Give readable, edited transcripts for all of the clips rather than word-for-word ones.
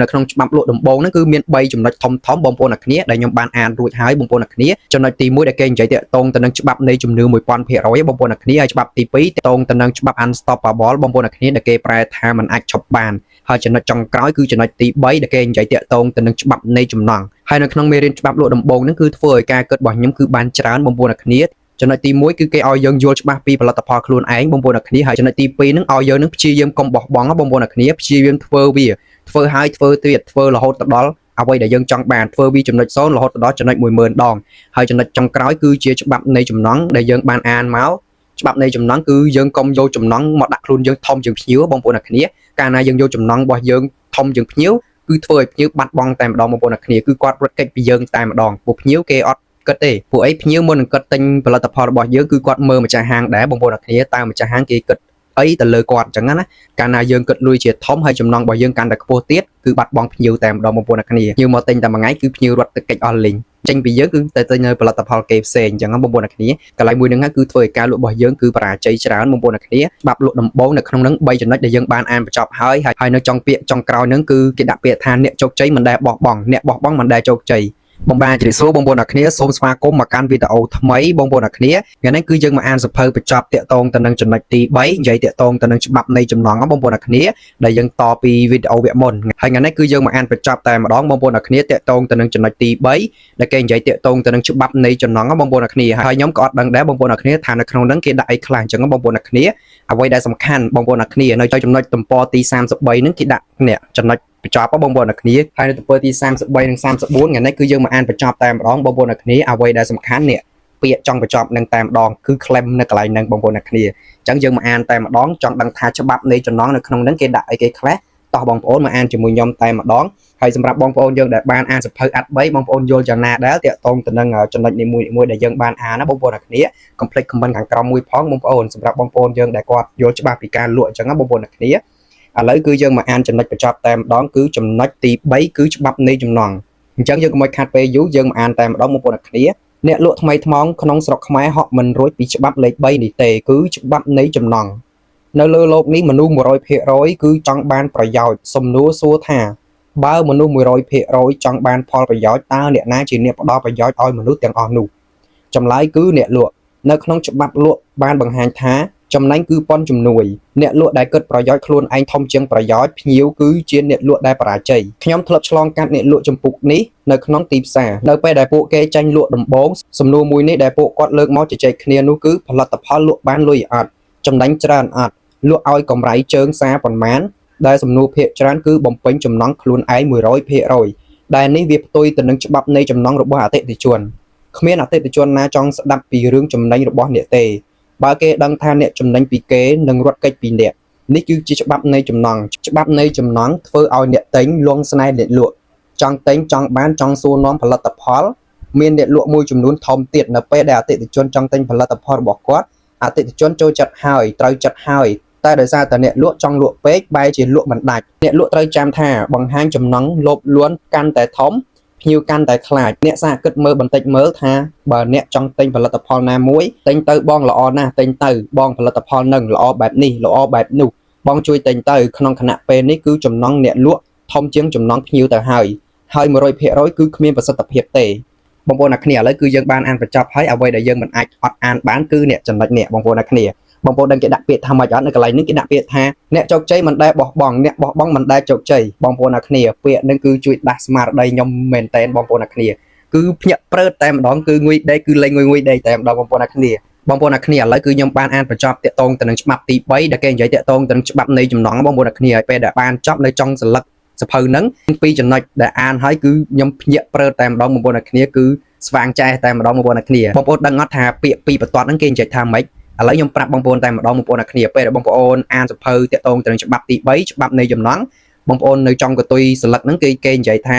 នៅក្នុងច្បាប់លក់ដំបូងហ្នឹងគឺមាន3ចំណុចធំៗបងប្អូនអ្នកគ្នាដែលខ្ញុំបានអានរួចហើយបងប្អូនអ្នកគ្នាចំណុចទី1ដែលគេនិយាយតាក់ទងទៅនឹងច្បាប់នៃជំនឿ 1000% បងប្អូនអ្នកគ្នាហើយច្បាប់ទី2តាក់ទងទៅនឹងច្បាប់ unstoppable បងប្អូនអ្នកគ្នាដែលគេប្រែថាมันអាចឈប់បានហើយចំណុចចុងក្រោយគឺចំណុចទី3ដែលគេនិយាយតាក់ទងទៅនឹងច្បាប់នៃចំណងហើយនៅក្នុងមេរៀនច្បាប់លក់ដំបូងហ្នឹងគឺធ្វើឲ្យការគិតរបស់ខ្ញុំគឺបានច្រើនបងប្អូនអ្នកគ្នាចំណុចទី1គឺគេឲ្យយើងយល់ច្បាស់ពីផលិតផលខ្លួនឯងបងប្អូនអ្នកគ្នាហើយចំណុចទី2ហ្នឹងឲ្យយើងនឹងព្យាយាមកុំបោះបង់បងប្អូនអ្នកគ្នាព្យាយាមធ្វើវាធ្វើហើយធ្វើទៀតធ្វើរហូតដល់អ្វីដែលយើងចង់បានធ្វើវាចំណុច0រហូតដល់ចំណុច10000ដងហើយចំណុចចុងក្រោយគឺជាច្បាប់នៃចំណងដែលយើងបានអានមកច្បាប់នៃចំណងគឺយើងកុំយកចំណងមកដាក់ខ្លួនយើងធំជាងភ្ញៀវបងប្អូនអ្នកគ្នាកាលណាយើងយកចំណងរបស់យើងធំជាងភ្ញៀវគឺធ្វើឲ្យភ្ញៀវបាត់បង់តែម្ដងបងប្អូនអ្នកគ្នាគឺគាត់រត់គេចពីយើងតែម្ដងពួកភ្ញៀវគេអត់គិតទេពួកអីភ្ញៀវមុននឹងគិតទិញផលិតផលរបស់យើងគឺគាត់មើលម្ចាស់ហាងដែរបងប្អូនអ្នកគ្នាតើម្ចាស់ហាងគេគិតអីទៅលើគាត់អញ្ចឹងណាកាលណាយើងគិតលុយជាធំហើយចំណងរបស់យើងកាន់តែខ្ពស់ទៀតគឺបាត់បង់ភ្ញៀវតែម្ដងបងប្អូនអ្នកគ្នាភ្ញៀវមកទិញតែមួយថ្ងៃគឺភ្ញៀវរត់ទៅកិច្ចអស់លីងចេញពីយើងគឺទៅទិញនៅផលិតផលគេផ្សេងអញ្ចឹងបងប្អូនអ្នកគ្នាកន្លែងមួយហ្នឹងគឺធ្វើឲ្យការលក់របស់យើងគឺបរាជ័យច្រើនបងប្អូនអ្នកគ្នាច្បាប់លក់ដំបូងនៅក្នុងហ្នឹង3ចំណុចដែលយើងបានអានបញ្ចប់ហើយនៅចុងពាក្យចុងក្រោយហ្នឹងគឺគេដាក់ពាក្យថាអ្នកជោគជ័យមិនដែលបោះបង់អ្នកបោះបង់មិនដែលជោគជ័យបងបាទជម្រាបសួរបងប្អូនអ្នកគ្នាសូមស្វាគមន៍មកកាន់វីដេអូថ្មីបងប្អូនអ្នកគ្នាថ្ងៃនេះគឺយើងមកអានសៀវភៅបញ្ចប់តាក់ទងទៅនឹងចំណុចទី3និយាយតាក់ទងទៅនឹងច្បាប់នៃចំណងបងប្អូនអ្នកគ្នាដែលយើងតពីវីដេអូវគ្គមុនហើយថ្ងៃនេះគឺយើងមកអានបញ្ចប់តែម្ដងបងប្អូនអ្នកគ្នាតាក់ទងទៅនឹងចំណុចទី3ដែលគេនិយាយតាក់ទងទៅនឹងច្បាប់នៃចំណងបងប្អូនអ្នកគ្នាហើយខ្ញុំក៏អត់ដឹងដែរបងប្អូនអ្នកគ្នាថានៅក្នុងហ្នឹងគេដាក់អីខ្លះអញ្ចឹងបងប្អូនអ្នកគ្នាអ្វីដែលសំខាន់បងប្អូនអ្នកគ្នានៅចំណុចទំព័រទី33ហ្នឹងគេដាក់នេះចំណុចបញ្ចប់បងប្អូនអ្នកគ្នាហើយនៅទំព័រទី33និង34ថ្ងៃនេះគឺយើងមកអានបញ្ចប់តែម្ដងបងប្អូនអ្នកគ្នាអ្វីដែលសំខាន់នេះពាក្យចង់បញ្ចប់នឹងតែម្ដងគឺ claim នៅកន្លែងហ្នឹងបងប្អូនអ្នកគ្នាអញ្ចឹងយើងមកអានតែម្ដងចង់ដឹងថាច្បាប់នៃចំណងនៅក្នុងហ្នឹងគេដាក់អីគេខ្លះតោះបងប្អូនមកអានជាមួយខ្ញុំតែម្ដងហើយសម្រាប់បងប្អូនយើងដែលបានអានសៀវភៅអាត់3បងប្អូនយល់យ៉ាងណាដែរតាក់ទងទៅនឹងចំណុចនីមួយៗដែលយើងបានអានណាបងប្អូនអ្នកគ្នាកុំភ្លេច comment ខាងក្រោមមួយផងបងប្អូនសម្រាប់បងប្អូនយើងដែលគាត់យល់ច្បាស់ពីការលក់អញ្ចឹងណាបងប្អូនអ្នកគ្នាឥឡូវគឺយើងមកអានចំណុចបញ្ចប់តែម្ដងគឺចំណុចទី3គឺច្បាប់នៃចំណងអញ្ចឹងយើងកុំឲ្យខាត់ពេលយូរយើងមកអានតែម្ដងបងប្អូនអ្នកគ្នាអ្នកលក់ថ្មីថ្មងក្នុងស្រុកខ្មែរហក់មិនរួចពីច្បាប់លេខ3នេះទេគឺច្បាប់នៃចំណងនៅលើโลกនេះមនុស្ស 100% គឺចង់បានប្រយោជន៍សំណួរសួរថាបើមនុស្ស 100% ចង់បានផលប្រយោជន៍តើអ្នកណាជាអ្នកផ្ដល់ប្រយោជន៍ឲ្យមនុស្សទាំងអស់នោះចម្លើយគឺអ្នកលក់នៅក្នុងច្បាប់លក់បានបង្ហាញថាចំណេញគឺប៉ុនជំនួយអ្នកលក់ដែលគិតប្រយោជន៍ខ្លួនឯងធំជាងប្រយោជន៍ភ្ញៀវគឺជាអ្នកលក់ដែលបរាជ័យខ្ញុំធ្លាប់ឆ្លងកាត់អ្នកលក់ចម្ពុកនេះនៅក្នុងទីផ្សារនៅពេលដែលពួកគេចាញ់លក់ដំបូងសំណួរមួយនេះដែលពួកគាត់លើកមកជជែកគ្នានោះគឺផលិតផលលក់បានលុយអត់ចំណេញច្រើនអត់លក់ឲ្យកម្រៃជើងសារប៉ុន្មានដែលសំណួរភាគច្រើនគឺបំពេញចំណង់ខ្លួនឯង 100% ដែលនេះវាផ្ទុយទៅនឹងច្បាប់នៃចំណង់របស់អតិថិជនគ្មានអតិថិជនណាចង់ស្ដាប់ពីរឿងចំណេញរបស់អ្នកទេបើគេដឹងថាអ្នកចំណេញពីគេនឹងរត់គេចពីអ្នកនេះគឺជាច្បាប់នៃចំណងច្បាប់នៃចំណងធ្វើឲ្យអ្នកទិញលង់ស្នេហ៍អ្នកលក់ចង់ទិញចង់បានចង់សួរនាំផលិតផលមានអ្នកលក់មួយចំនួនធំទៀតនៅពេលដែលអតិថិជនចង់ទិញផលិតផលរបស់គាត់អតិថិជនចូលចិត្តហើយត្រូវចិត្តហើយតែដោយសារតែអ្នកលក់ចង់លក់ពេកបែរជាលក់មិនដាច់អ្នកលក់ត្រូវចាំថាបង្ហាញចំណងលោភលន់កាន់តែធំភ្ញៀវកាន់តែខ្លាចអ្នកសាកគិតមើលបន្តិចមើលថាបើអ្នកចង់ទិញផលិតផលណាមួយទិញទៅបងល្អណាស់ទិញទៅបងផលិតផលនឹងល្អបែបនេះល្អបែបនោះបងជួយទិញទៅក្នុងខណៈពេលនេះគឺចំណងអ្នកលក់ធំជាងចំណងភ្ញៀវទៅហើយ 100% គឺគ្មានប្រសិទ្ធភាពទេបងប្អូនអ្នកគ្នាឥឡូវគឺយើងបានអានបញ្ចប់ហើយអ្វីដែលយើងមិនអាចអត់អានបានគឺអ្នកចំណុចនេះបងប្អូនអ្នកគ្នាបងប្អូនដឹងគេដាក់ពាក្យថាម៉េចអត់នៅកន្លែងនេះគេដាក់ពាក្យថាអ្នកជោគជ័យមិនដែលបោះបង់អ្នកបោះបង់មិនដែលជោគជ័យបងប្អូនអ្នកគ្នាពាក្យនឹងគឺជួយដាស់ស្មារតីខ្ញុំមែនតែនបងប្អូនអ្នកគ្នាគឺភ្ញាក់ព្រឺតតែម្ដងគឺងុយដេកគឺលេងងុយដេកតែម្ដងបងប្អូនអ្នកគ្នាបងប្អូនអ្នកគ្នាឥឡូវគឺខ្ញុំបានអានបញ្ចប់តាក់ទងទៅនឹងច្បាប់ទី3ដែលគេនិយាយតាក់ទងទៅនឹងច្បាប់នៃចំណងបងប្អូនអ្នកគ្នាហើយពេលដែលបានចប់នៅចុងសន្លឹកសភៅហ្នឹងពីរចំណុចដែលអានហើយគឺខ្ញុំភ្ញាក់ព្រឺតតែម្ដងបងប្អូនអ្នកគ្នាគឺស្វាងចែតែម្ដងបងប្អូនអ្នកគ្នាបងប្អូនដឹងអត់ថាពាក្យពីរបន្ទាត់ហ្នឹងគេនិយាយថាម៉េចឥឡូវខ្ញុំប្រាប់បងប្អូនតែម្ដងបងប្អូនអ្នកគ្នាពេលដែលបងប្អូនអានសភៅតាក់ទងទៅនឹងច្បាប់ទី3ច្បាប់នៃចំណងបងប្អូននៅចុងកតុយសន្លឹកហ្នឹងគេនិយាយថា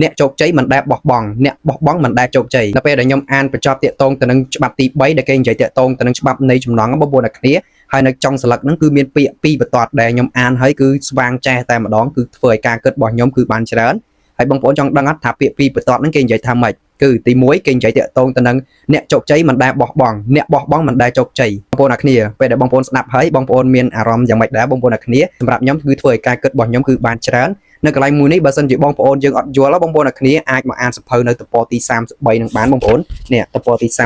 អ្នកជោគជ័យមិនដែលបោះបង់អ្នកបោះបង់មិនដែលជោគជ័យនៅពេលដែលខ្ញុំអានបញ្ចប់តាក់ទងទៅនឹងច្បាប់ទី3ដែលគេនិយាយតាក់ទងទៅនឹងច្បាប់នៃចំណងបងប្អូនអ្នកគ្នាហើយនៅចុងសន្លឹកហ្នឹងគឺមានពាក្យពីរបន្ទាត់ដែលខ្ញុំអានហើយគឺស្វាងចែតែម្ដងគឺធ្វើឲ្យការគិតរបស់ខ្ញុំគឺបានច្រើនហើយបងប្អូនចង់ដឹងអត់ថាពាក្យពីរបន្ទាត់ហ្នឹងគេនិយាយថាម៉េចគឺទី1គេនិយាយតាក់ទងទៅនឹងអ្នកជោគជ័យមិនដែលបោះបង់អ្នកបោះបង់មិនដែលជោគជ័យបងប្អូនអ្នកគ្នាពេលដែលបងប្អូនស្ដាប់ហើយបងប្អូនមានអារម្មណ៍យ៉ាងម៉េចដែរបងប្អូនអ្នកគ្នាសម្រាប់ខ្ញុំគឺធ្វើឲ្យការគិតរបស់ខ្ញុំគឺបានច្រើន នៅកន្លែងមួយនេះបើសិនជាបងប្អូនយើងអត់យល់បងប្អូនអ្នកគ្នាអាចមកអានសភៅនៅទំព័រទី33នឹងបានបងប្អូននេះទំព័រទី33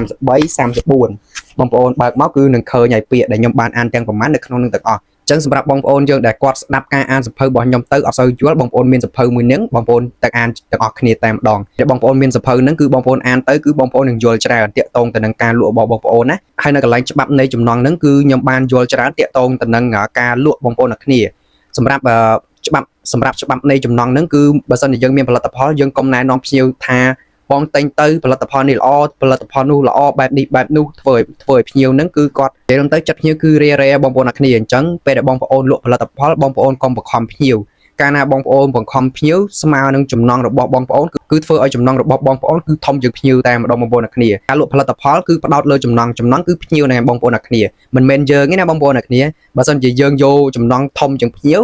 34បងប្អូនបើកមកគឺនឹងឃើញហើយពាក្យដែលខ្ញុំបានអានទាំងប្រមាណនៅក្នុងនឹងទាំងអស់ចឹងសម្រាប់បងប្អូនយើងដែលគាត់ស្ដាប់ការអានសភៅរបស់ខ្ញុំទៅអត់សូវយល់បងប្អូនមានសភៅមួយនឹងបងប្អូនទៅអានទាំងអស់គ្នាតែម្ដងតែបងប្អូនមានសភៅនឹងគឺបងប្អូនអានទៅគឺបងប្អូននឹងយល់ច្រើនតាក់ទងទៅនឹងការលក់របស់បងប្អូនណាហើយនៅកន្លែងច្បាប់នៃចំណងនឹងគឺខ្ញុំបានយល់ច្រើនតាក់ទងទៅនឹងការលក់បងប្អូនអ្នកគ្នាសម្រាប់ច្បាប់នៃចំណងហ្នឹងគឺបើសិនជាយើងមានផលិតផលយើងកុំណែនាំភ្ញៀវថាបងតែងទៅផលិតផលនេះល្អផលិតផលនោះល្អបែបនេះបែបនោះធ្វើឲ្យភ្ញៀវហ្នឹងគឺគាត់និយាយទៅចិត្តភ្ញៀវគឺរេបងប្អូនអ្នកគ្នាអញ្ចឹងពេលដែលបងប្អូនលក់ផលិតផលបងប្អូនកុំបង្ខំភ្ញៀវកាលណាបងប្អូនបង្ខំភ្ញៀវស្មើនឹងចំណងរបស់បងប្អូនគឺធ្វើឲ្យចំណងរបស់បងប្អូនគឺធំជាងភ្ញៀវតែម្ដងបងប្អូនអ្នកគ្នាការលក់ផលិតផលគឺផ្ដោតលើចំណងគឺភ្ញៀវណាបងប្អូនអ្នកគ្នាមិនមែនយើងទេណាបងប្អូនអ្នកគ្នាបើសិនជាយើងយកចំណងធំជាងភ្ញៀវ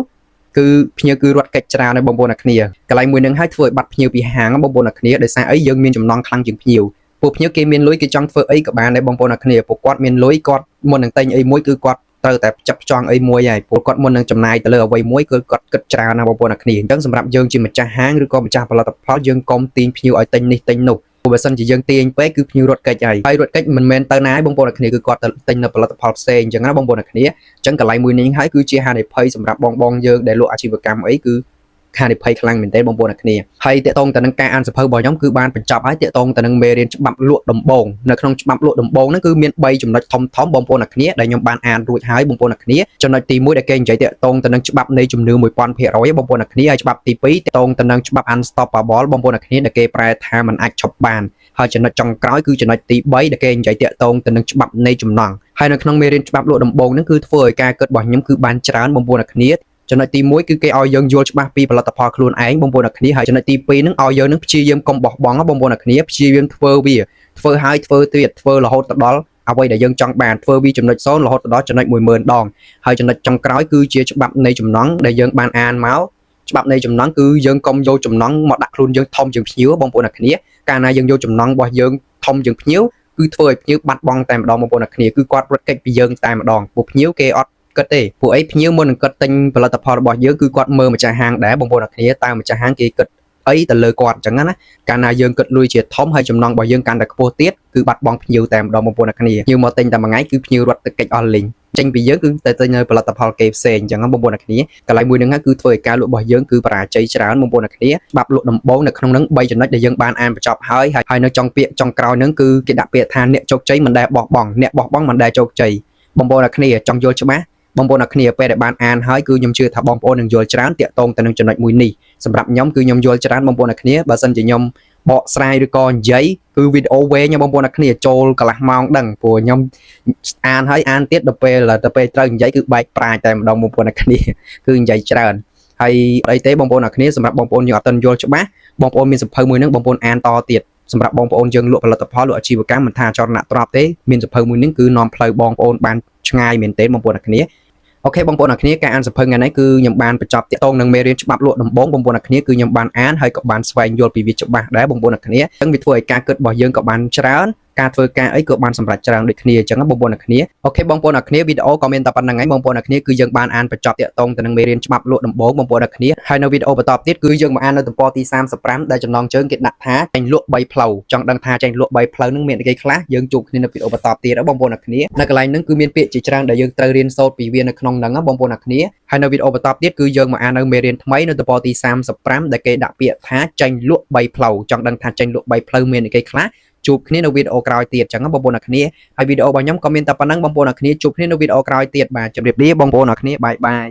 គឺភ្ញៀវគឺរត់កិច្ចច្រើនហើយបងប្អូនអ្នកគ្នាកន្លែងមួយនឹងឲ្យធ្វើឲ្យបាត់ភ្ញៀវពីហាងបងប្អូនអ្នកគ្នាដោយសារអីយើងមានចំណងខ្លាំងជាងភ្ញៀវពួកភ្ញៀវគេមានលុយគេចង់ធ្វើអីក៏បានដែរបងប្អូនអ្នកគ្នាពួកគាត់មានលុយគាត់មុននឹងទិញអីមួយគឺគាត់ត្រូវតែចាប់ចង់អីមួយហើយពួកគាត់មុននឹងចំណាយទៅលើអ្វីមួយគឺគាត់គិតច្រើនណាបងប្អូនអ្នកគ្នាអញ្ចឹងសម្រាប់យើងជាម្ចាស់ហាងឬក៏ម្ចាស់ផលិតផលយើងកុំទាញភ្ញៀវឲ្យទិញនេះទិញនោះបើសិនជាយើងទាញពេកគឺភ្ញៀវរត់កិច្ចហើយរត់កិច្ចមិនមែនទៅណាបងប្អូនអ្នកគ្នាគឺគាត់ទៅទិញនៅផលិតផលផ្សេងអញ្ចឹងណាបងប្អូនអ្នកគ្នាអញ្ចឹងកន្លែងមួយនេះហើយគឺជាហានិភ័យសម្រាប់បងយើងដែលលក់អាជីវកម្មអីគឺហានិភ័យខ្លាំងមែនទែនបងប្អូនអ្នកគ្នាហើយតកតងទៅនឹងការអានសភៅរបស់ខ្ញុំគឺបានបញ្ចប់ហើយតកតងទៅនឹងមេរៀនច្បាប់លក់ដំបូងនៅក្នុងច្បាប់លក់ដំបូងហ្នឹងគឺមាន3ចំណុចធំបងប្អូនអ្នកគ្នាដែលខ្ញុំបានអានរួចហើយបងប្អូនអ្នកគ្នាចំណុចទី1ដែលគេនិយាយតកតងទៅនឹងច្បាប់នៃជំនឿ 1000% បងប្អូនអ្នកគ្នាហើយច្បាប់ទី2តកតងទៅនឹងច្បាប់ unstoppable បងប្អូនអ្នកគ្នាដែលគេប្រែថាมันអាចឈប់បានហើយចំណុចចុងក្រោយគឺចំណុចទី3ដែលគេនិយាយតកតងទៅនឹងច្បាប់នៃចំណងហើយនៅក្នុងមេរៀនច្បាប់លក់ដំបូងហ្នឹងគឺធ្វើឲ្យការគិតរបស់ខ្ញុំគឺបានច្រើនបងប្អូនអ្នកគ្នាចំណុចទី1គឺគេឲ្យយើងយល់ច្បាស់ពីផលិតផលខ្លួនឯងបងប្អូនអ្នកគ្នាហើយចំណុចទី2ហ្នឹងឲ្យយើងនឹងព្យាយាមកុំបោះបង់បងប្អូនអ្នកគ្នាព្យាយាមធ្វើវាធ្វើហើយធ្វើទៀតធ្វើរហូតដល់អ្វីដែលយើងចង់បានធ្វើវាចំណុច0រហូតដល់ចំណុច10000ដងហើយចំណុចចុងក្រោយគឺជាច្បាប់នៃចំណងដែលយើងបានអានមកច្បាប់នៃចំណងគឺយើងកុំយកចំណងមកដាក់ខ្លួនយើងធំជាងភ្ញៀវបងប្អូនអ្នកគ្នាកាលណាយើងយកចំណងរបស់យើងធំជាងភ្ញៀវគឺធ្វើឲ្យភ្ញៀវបាត់បង់តែម្ដងបងប្អូនអ្នកគ្នាគឺគាត់រត់គេចពីយើងតែម្ដងពួកភ្ញៀវគេអត់គិតទេពួកអីភ្ញៀវមុននឹងគិតទិញផលិតផលរបស់យើងគឺគាត់មើលម្ចាស់ហាងដែរបងប្អូនអ្នកគ្នាតើម្ចាស់ហាងគេគិតអីទៅលើគាត់អញ្ចឹងណាកាលណាយើងគិតលុយជាធំហើយចំណងរបស់យើងកាន់តែខ្ពស់ទៀតគឺបាត់បង់ភ្ញៀវតែម្ដងបងប្អូនអ្នកគ្នាភ្ញៀវមកទិញតែមួយថ្ងៃគឺភ្ញៀវរត់ទៅកិច្ចអស់លីងចេញពីយើងគឺទៅទិញនៅផលិតផលគេផ្សេងអញ្ចឹងបងប្អូនអ្នកគ្នាកន្លែងមួយហ្នឹងគឺធ្វើឲ្យការលក់របស់យើងគឺបរាជ័យច្រើនបងប្អូនអ្នកគ្នាច្បាប់លក់ដំបូងនៅក្នុងហ្នឹង3ចំណុចដែលយើងបានអានបញ្ចប់ហើយនៅចុងពាក្យចុងក្រោយហ្នឹងគឺគេដាក់ពាក្យថាអ្នកជោគជ័យមិនដែលបោះបង់អ្នកបោះបង់មិនដែលជោគជ័យបងប្អូនអ្នកគ្នាចង់យល់ច្បាស់បងប្អូនអ្នកគ្នាពេលដែលបានអានហើយគឺខ្ញុំជឿថាបងប្អូននឹងយល់ច្រើនតាក់ទងទៅនឹងចំណុចមួយនេះសម្រាប់ខ្ញុំគឺខ្ញុំយល់ច្រើនបងប្អូនអ្នកគ្នាបើសិនជាខ្ញុំបកស្រាយឬក៏និយាយគឺវីដេអូវែងបងប្អូនអ្នកគ្នាចូលកន្លះម៉ោងដឹងព្រោះខ្ញុំអានហើយអានទៀតដល់ពេលត្រូវនិយាយគឺបែកប្រាជ្ញតែម្ដងបងប្អូនអ្នកគ្នាគឺនិយាយច្រើនហើយអីទេបងប្អូនអ្នកគ្នាសម្រាប់បងប្អូនយើងអត់ទាន់យល់ច្បាស់បងប្អូនមានសភៅមួយហ្នឹងបងប្អូនអានតទៀតសម្រាប់បងប្អូនយើងលក់ផលិតផលលក់អាជីវកម្មមិនថាចរណៈទ្រព្យទេមានសភៅមួយហ្នឹងគឺនាំផ្លូវបងប្អូនបានឆ្ងាយមែនទែនបងប្អូនអ្នកគ្នាអូខេបងប្អូនអ្នកគ្នាការអានសភៅថ្ងៃនេះគឺខ្ញុំបានបញ្ចប់ទាក់ទងនឹងមេរៀនច្បាប់លក់ដំបូងបងប្អូនអ្នកគ្នាគឺខ្ញុំបានអានហើយក៏បានស្វែងយល់ពីវាច្បាស់ដែរបងប្អូនអ្នកគ្នាអញ្ចឹងវាធ្វើឲ្យការគិតរបស់យើងក៏បានច្រើនការធ្វើការអីក៏បានសម្រេចច្រើនដូចគ្នាអញ្ចឹងបងប្អូនអ្នកគ្នាអូខេបងប្អូនអ្នកគ្នាវីដេអូក៏មានតែប៉ុណ្្នឹងហើយបងប្អូនអ្នកគ្នាគឺយើងបានអានបញ្ចប់ទាក់ទងទៅនឹងមេរៀនច្បាប់លក់ដំបូងបងប្អូនអ្នកគ្នាហើយនៅវីដេអូបន្តទៀតគឺយើងមកអាននៅទំព័រទី35ដែលចំណងជើងគេដាក់ថាចេញលក់3ផ្លូវចង់ដឹងថាចេញលក់3ផ្លូវនឹងមានអីខ្លះយើងជួបគ្នានៅវីដេអូបន្តទៀតបងប្អូនអ្នកគ្នានៅកន្លែងហ្នឹងគឺមានពាក្យជាច្រើនដែលយើងត្រូវរៀនសូត្រពីវានៅក្នុងហ្នឹងបងប្អូនអ្នកគ្នាហើយនៅវីដេអូបន្តទៀតគឺយើងមកអាននៅមេរៀនថ្មីនៅទំព័រទី35ដែលគេដាក់ពាក្យថាចេញលក់3ផ្លូវចង់ដឹងថាចេញលក់3ផ្លូវមានអីខ្លះជួបគ្នានៅវីដេអូក្រោយទៀតអញ្ចឹងបងប្អូនអ្នកគ្នាហើយវីដេអូរបស់ខ្ញុំក៏មានតែប៉ុណ្្នឹងបងប្អូនអ្នកគ្នាជួបគ្នានៅវីដេអូក្រោយទៀតបាទជម្រាបលាបងប្អូនអ្នកគ្នាបាយបាយ